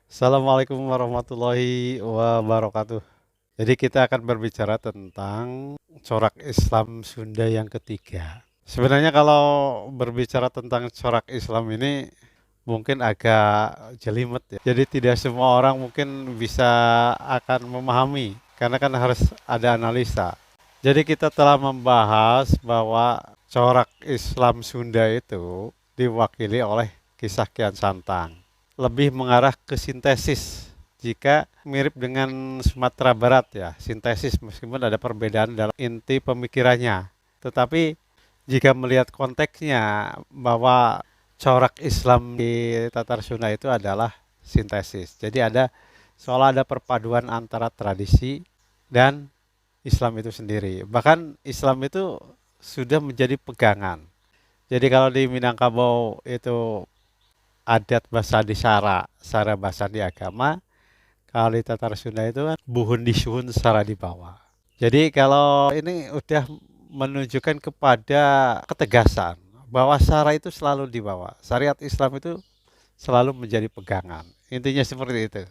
Assalamualaikum warahmatullahi wabarakatuh. Jadi kita akan berbicara tentang corak Islam Sunda yang ketiga. Sebenarnya kalau berbicara tentang corak Islam ini mungkin agak jelimet ya. Jadi tidak semua orang mungkin bisa akan memahami karena kan harus ada analisa. Jadi kita telah membahas bahwa corak Islam Sunda itu diwakili oleh kisah Kian Santang. Lebih mengarah ke sintesis jika mirip dengan Sumatera Barat ya, sintesis meskipun ada perbedaan dalam inti pemikirannya. Tetapi jika melihat konteksnya bahwa corak Islam di Tatar Sunda itu adalah sintesis. Jadi seolah ada perpaduan antara tradisi dan Islam itu sendiri. Bahkan Islam itu sudah menjadi pegangan. Jadi kalau di Minangkabau itu adat bahasa di sara bahasa di agama. Kalau di Tatar Sunda itu kan buhun disuhun sara di bawah. Jadi kalau ini udah menunjukkan kepada ketegasan bahwa sara itu selalu di bawah. Syariat Islam itu selalu menjadi pegangan. Intinya seperti itu.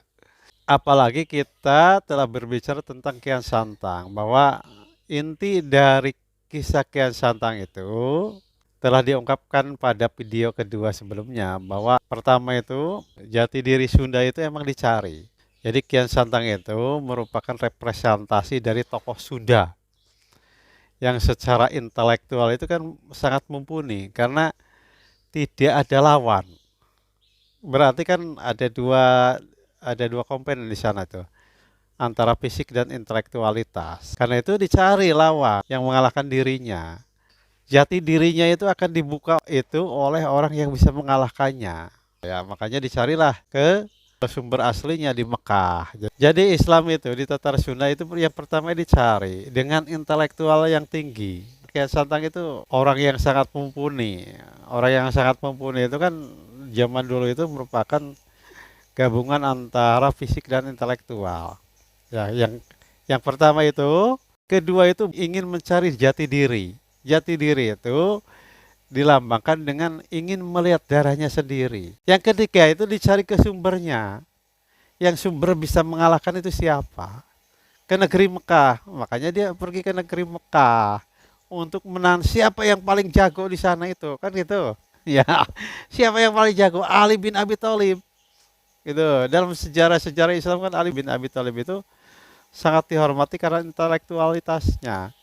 Apalagi kita telah berbicara tentang Kian Santang, bahwa inti dari kisah Kian Santang itu telah diungkapkan pada video kedua sebelumnya, bahwa pertama itu jati diri Sunda itu emang dicari. Jadi Kian Santang itu merupakan representasi dari tokoh Sunda yang secara intelektual itu kan sangat mumpuni karena tidak ada lawan. Berarti kan ada dua komponen di sana tuh, antara fisik dan intelektualitas. Karena itu dicari lawan yang mengalahkan dirinya. Jati dirinya itu akan dibuka itu oleh orang yang bisa mengalahkannya. Ya, makanya dicarilah ke sumber aslinya di Mekah. Jadi Islam itu di Tatar Sunda itu yang pertama dicari dengan intelektual yang tinggi. Kiai Santang itu orang yang sangat mumpuni. Orang yang sangat mumpuni itu kan zaman dulu itu merupakan gabungan antara fisik dan intelektual. Ya, yang pertama itu, kedua itu ingin mencari jati diri. Jati diri itu dilambangkan dengan ingin melihat darahnya sendiri. Yang ketiga itu dicari ke sumbernya. Yang sumber bisa mengalahkan itu siapa? Ke negeri Mekah. Makanya dia pergi ke negeri Mekah untuk menahan siapa yang paling jago di sana itu. Kan gitu. Ya, siapa yang paling jago? Ali bin Abi Thalib. Gitu. Dalam sejarah-sejarah Islam kan Ali bin Abi Thalib itu sangat dihormati karena intelektualitasnya.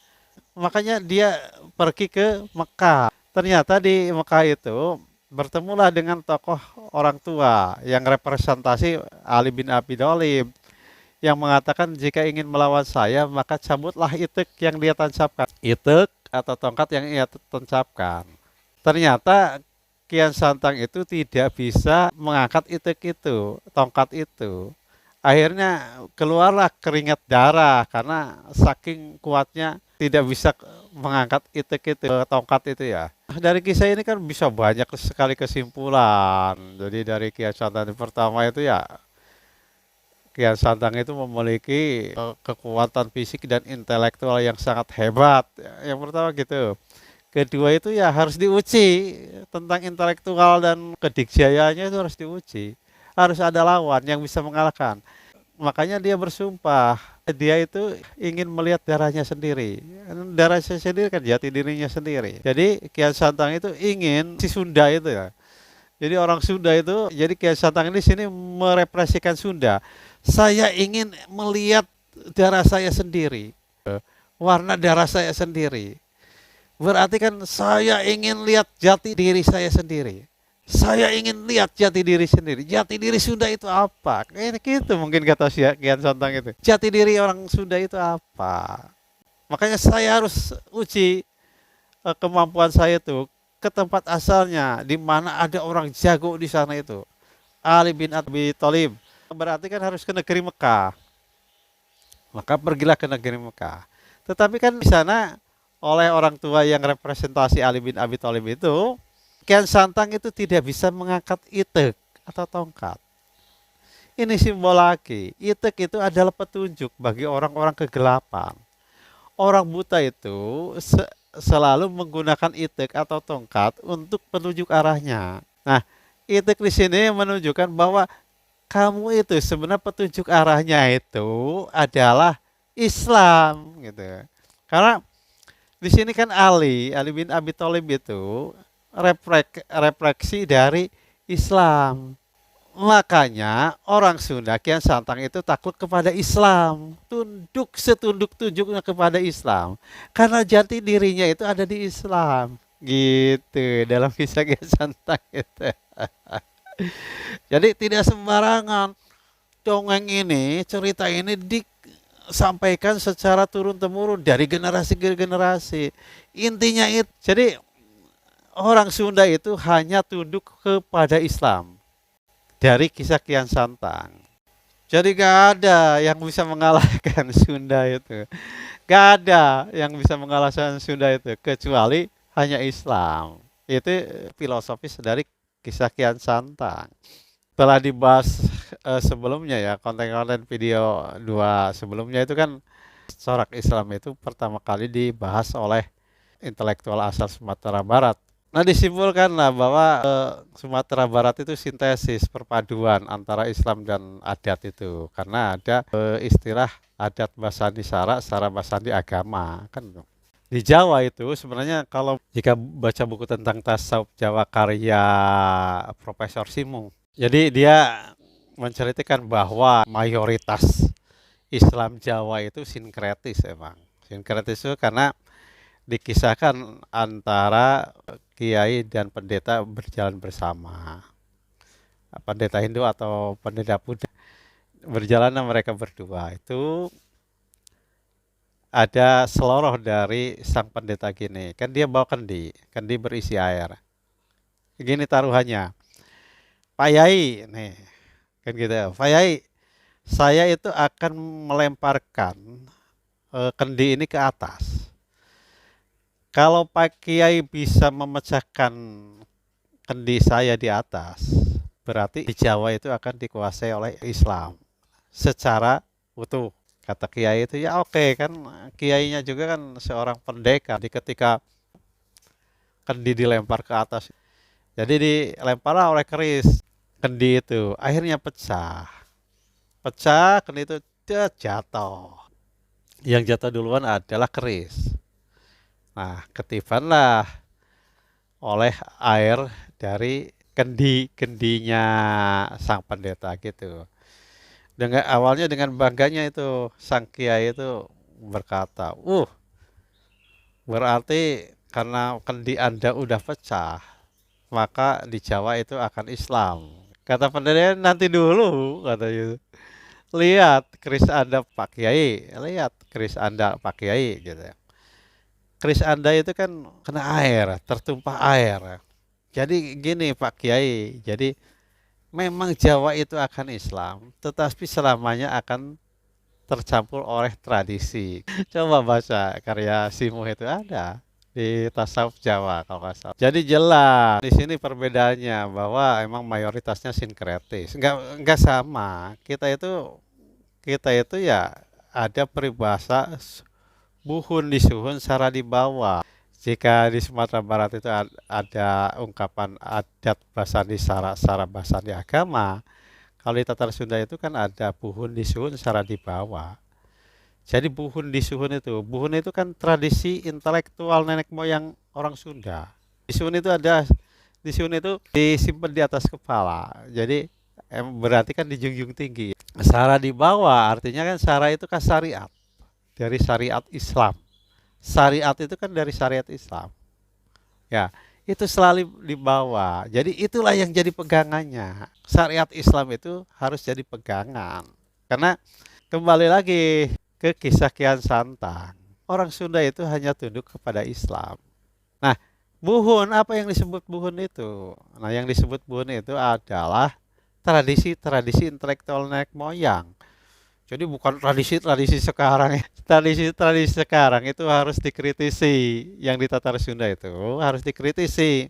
Makanya dia pergi ke Mekah. Ternyata di Mekah itu bertemulah dengan tokoh orang tua yang representasi Ali bin Abi Thalib yang mengatakan jika ingin melawan saya maka cabutlah itik yang dia tancapkan. Itik atau tongkat yang ia tancapkan. Ternyata Kian Santang itu tidak bisa mengangkat itik itu, tongkat itu. Akhirnya keluarlah keringat darah karena saking kuatnya tidak bisa mengangkat itik itu, tongkat itu ya. Dari kisah ini kan bisa banyak sekali kesimpulan. Jadi dari Kian Santang yang pertama itu ya, Kian Santang itu memiliki kekuatan fisik dan intelektual yang sangat hebat. Yang pertama gitu. Kedua itu ya harus diuji tentang intelektual dan kedikjayaannya itu harus diuji. Harus ada lawan yang bisa mengalahkan. Makanya dia bersumpah, dia itu ingin melihat darahnya sendiri. Darahnya sendiri kan jati dirinya sendiri. Jadi Kian Santang itu ingin si Sunda itu ya. Jadi orang Sunda itu, jadi Kian Santang ini sini merepresentasikan Sunda. Saya ingin melihat darah saya sendiri, warna darah saya sendiri. Berarti kan saya ingin lihat jati diri saya sendiri. Saya ingin lihat jati diri sendiri. Jati diri Sunda itu apa? Kayak gitu mungkin kata si Kian Santang itu. Jati diri orang Sunda itu apa? Makanya saya harus uji kemampuan saya itu ke tempat asalnya, di mana ada orang jago di sana itu. Ali bin Abi Thalib. Berarti kan harus ke negeri Mekah. Maka pergilah ke negeri Mekah. Tetapi kan di sana oleh orang tua yang representasi Ali bin Abi Thalib itu, Kian Santang itu tidak bisa mengangkat itek atau tongkat. Ini simbol lagi. Itek itu adalah petunjuk bagi orang-orang kegelapan. Orang buta itu selalu menggunakan itek atau tongkat untuk penunjuk arahnya. Nah, itek di sini menunjukkan bahwa kamu itu sebenarnya petunjuk arahnya itu adalah Islam gitu. Karena di sini kan Ali bin Abi Thalib itu refleksi dari Islam. Makanya orang Sunda Kian Santang itu takut kepada Islam, tunduk setunduk-tunduknya kepada Islam, karena jati dirinya itu ada di Islam. Gitu dalam kisah Kian Santang itu. Jadi tidak sembarangan dongeng ini, cerita ini disampaikan secara turun-temurun dari generasi ke generasi. Intinya itu, jadi orang Sunda itu hanya tunduk kepada Islam dari kisah Kian Santang. Jadi gak ada yang bisa mengalahkan Sunda itu. Gak ada yang bisa mengalahkan Sunda itu kecuali hanya Islam. Itu filosofis dari kisah Kian Santang. Telah dibahas sebelumnya ya, konten-konten video 2 sebelumnya itu kan corak Islam itu pertama kali dibahas oleh intelektual asal Sumatera Barat. Nah, disimpulkanlah bahwa Sumatera Barat itu sintesis perpaduan antara Islam dan adat itu, karena ada istilah adat basandi sara, sara basandi agama kan. Di Jawa itu sebenarnya kalau jika baca buku tentang tasawuf Jawa karya Profesor Simung, jadi dia menceritakan bahwa mayoritas Islam Jawa itu sinkretis emang. Sinkretis itu karena dikisahkan antara kiai dan pendeta berjalan bersama. Pendeta Hindu atau pendeta Buddha berjalan mereka berdua. Itu ada seloroh dari sang pendeta gini. Kan dia bawa kendi berisi air. Gini taruhannya. Pak Yai, nih, kan gitu. Pak Yai, saya itu akan melemparkan kendi ini ke atas. Kalau Pak Kiai bisa memecahkan kendi saya di atas, berarti di Jawa itu akan dikuasai oleh Islam secara utuh. Kata Kiai itu ya oke, kan Kiainya juga kan seorang pendekar. Di ketika kendi dilempar ke atas, jadi dilemparlah oleh keris kendi itu, akhirnya pecah. Pecah, kendi itu jatuh. Yang jatuh duluan adalah keris. Nah, ketibanlah oleh air dari kendinya sang pendeta gitu. Awalnya dengan bangganya itu sang kiai itu berkata, berarti karena kendi Anda udah pecah, maka di Jawa itu akan Islam. Kata pendeta, nanti dulu katanya. Lihat keris Anda Pak Kiai, lihat keris Anda Pak Kiai gitu. Keris Anda itu kan kena air, tertumpah air. Jadi gini Pak Kiai, jadi memang Jawa itu akan Islam, tetapi selamanya akan tercampur oleh tradisi. Coba baca karya Simuh itu ada di tasawuf Jawa kalau nggak salah. Jadi jelas di sini perbedaannya bahwa emang mayoritasnya sinkretis, nggak sama. Kita itu ya ada peribahasa buhun disuhun sara di bawah. Jika di Sumatera Barat itu ada ungkapan adat basandi sara, sara basandi agama. Kalau di Tatar Sunda itu kan ada buhun disuhun sara di bawah. Jadi buhun itu kan tradisi intelektual nenek moyang orang Sunda. Disuhun itu disimpan di atas kepala. Jadi berarti kan dijunjung tinggi. Sara di bawah artinya kan sara itu kan syariat. Dari syariat Islam. Syariat itu kan dari syariat Islam. Ya, itu selalu dibawa. Jadi itulah yang jadi pegangannya. Syariat Islam itu harus jadi pegangan. Karena kembali lagi ke kisah Kian Santang. Orang Sunda itu hanya tunduk kepada Islam. Nah, buhun, apa yang disebut buhun itu? Nah, yang disebut buhun itu adalah tradisi intelektual nenek moyang. Jadi bukan tradisi sekarang. Tradisi sekarang itu harus dikritisi. Yang di Tatar Sunda itu harus dikritisi.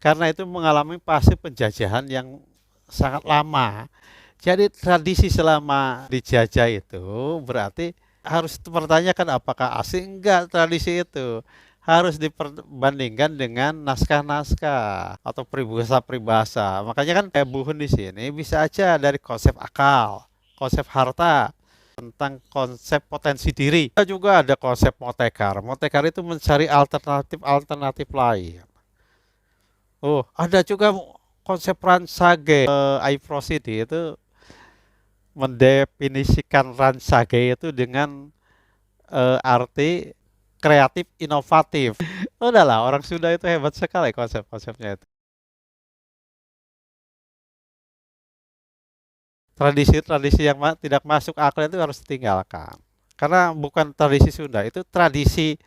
Karena itu mengalami fase penjajahan yang sangat lama. Jadi tradisi selama dijajah itu berarti harus dipertanyakan apakah asing enggak tradisi itu. harus diperbandingkan dengan naskah-naskah atau peribahasa-peribahasa. Makanya kan kayak Buhun di sini bisa aja dari konsep akal, konsep harta, tentang konsep potensi diri. Kita juga ada konsep motekar. Motekar itu mencari alternatif-alternatif lain. Oh, ada juga konsep Ransage. Iprosody itu mendefinisikan Ransage itu dengan arti kreatif inovatif. Udahlah, orang Sunda itu hebat sekali konsep-konsepnya itu. Tradisi-tradisi yang tidak masuk akal itu harus ditinggalkan. Karena bukan tradisi Sunda, itu tradisi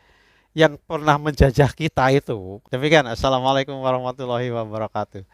yang pernah menjajah kita itu. Demikian, Assalamualaikum warahmatullahi wabarakatuh.